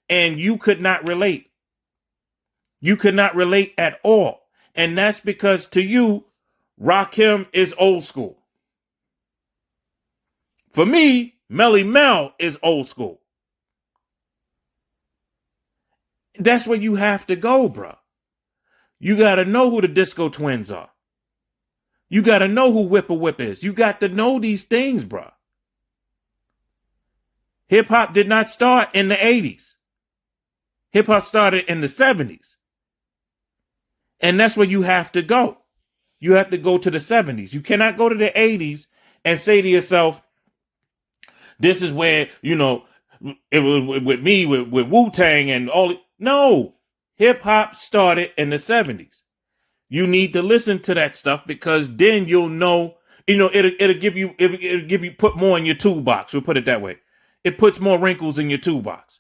and you could not relate. You could not relate at all. And that's because to you, Rakim is old school. For me, Melly Mel is old school. That's where you have to go, bro. You got to know who the Disco Twins are. You got to know who Whip-a-Whip is. You got to know these things, bro. Hip-hop did not start in the 80s. Hip-hop started in the 70s. And that's where you have to go. You have to go to the 70s. You cannot go to the 80s and say to yourself, this is where, you know, it was with me, with Wu-Tang and all. No, hip-hop started in the 70s. You need to listen to that stuff because then you'll know, you know, it'll give you put more in your toolbox. We'll put it that way. It puts more wrinkles in your toolbox.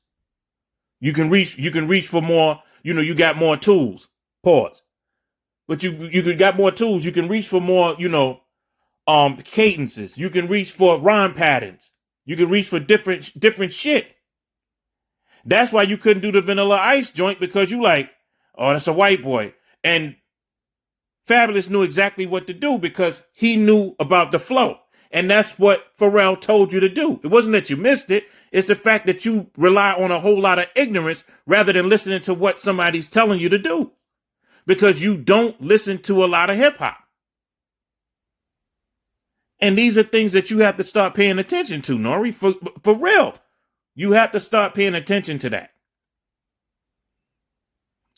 You can reach for more, you know, you got more tools. Pause. But you got more tools. You can reach for more, you know, cadences. You can reach for rhyme patterns. You can reach for different shit. That's why you couldn't do the Vanilla Ice joint because you like, oh, that's a white boy. And Fabulous knew exactly what to do because he knew about the flow. And that's what Pharrell told you to do. It wasn't that you missed it. It's the fact that you rely on a whole lot of ignorance rather than listening to what somebody's telling you to do. Because you don't listen to a lot of hip hop. And these are things that you have to start paying attention to, Nore, for real. You have to start paying attention to that.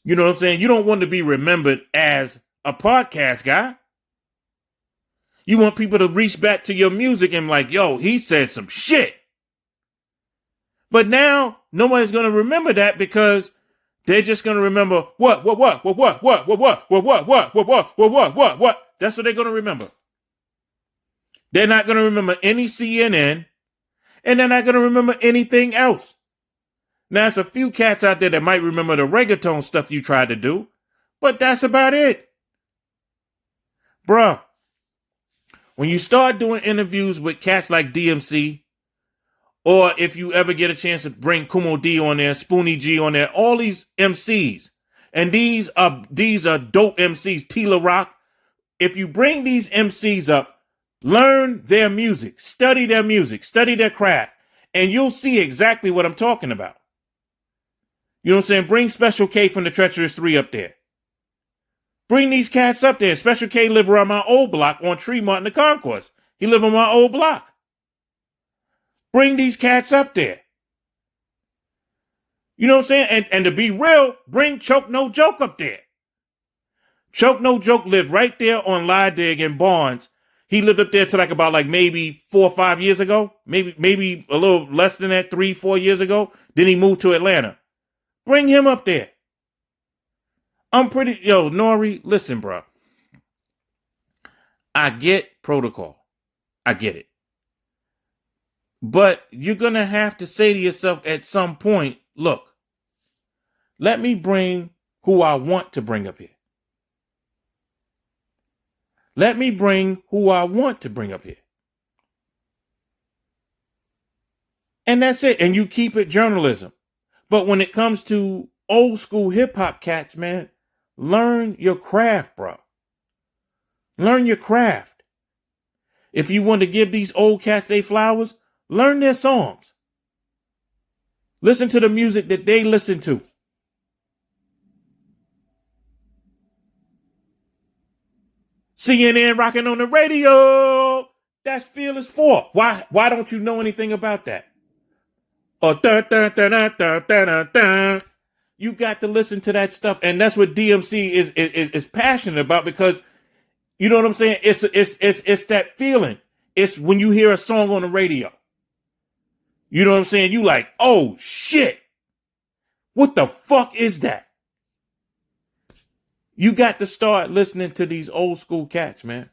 You know what I'm saying? You don't want to be remembered as a podcast guy. You want people to reach back to your music and like, yo, he said some shit. But now nobody's going to remember that because they're just going to remember what. That's what they're going to remember. They're not going to remember any CNN and they're not going to remember anything else. Now, there's a few cats out there that might remember the reggaeton stuff you tried to do, but that's about it. Bruh, when you start doing interviews with cats like DMC, or if you ever get a chance to bring Kumo D on there, Spoonie G on there, all these MCs, and these are dope MCs, Tila Rock. If you bring these MCs up, learn their music, study their craft, and you'll see exactly what I'm talking about. You know what I'm saying? Bring Special K from the Treacherous 3 up there. Bring these cats up there. Special K live around my old block on Tremont in the Concourse. He live on my old block. Bring these cats up there. You know what I'm saying? And to be real, bring Choke No Joke up there. Choke No Joke lived right there on Lydig and Barnes. He lived up there till like maybe 4 or 5 years ago. Maybe a little less than that, 3-4 years ago. Then he moved to Atlanta. Bring him up there. Nore, listen, bro. I get protocol. I get it. But you're going to have to say to yourself at some point, look, let me bring who I want to bring up here. Let me bring who I want to bring up here. And that's it. And you keep it journalism. But when it comes to old school hip hop cats, man, learn your craft, bro. Learn your craft. If you want to give these old cats their flowers, learn their songs. Listen to the music that they listen to. CNN rocking on the radio. That's Fearless 4. Why don't you know anything about that? Or you got to listen to that stuff, and that's what DMC is passionate about because you know what I'm saying. It's that feeling. It's when you hear a song on the radio. You know what I'm saying. You like, oh shit, what the fuck is that? You got to start listening to these old school cats, man.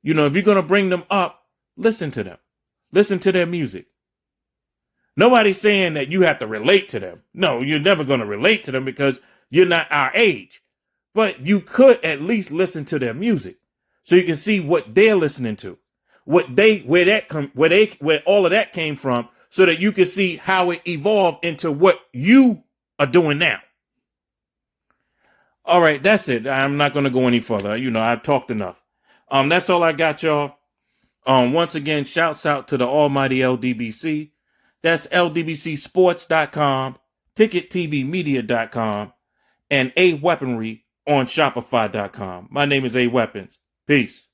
You know, if you're gonna bring them up, listen to them. Listen to their music. Nobody's saying that you have to relate to them. No, you're never going to relate to them because you're not our age. But you could at least listen to their music so you can see what they're listening to, where all of that came from, so that you can see how it evolved into what you are doing now. All right, that's it. I'm not going to go any further. I've talked enough. That's all I got, y'all. Once again, shouts out to the almighty LDBC. That's ldbcsports.com, tickettvmedia.com, and A Weaponry on Shopify.com. My name is A Weapons. Peace.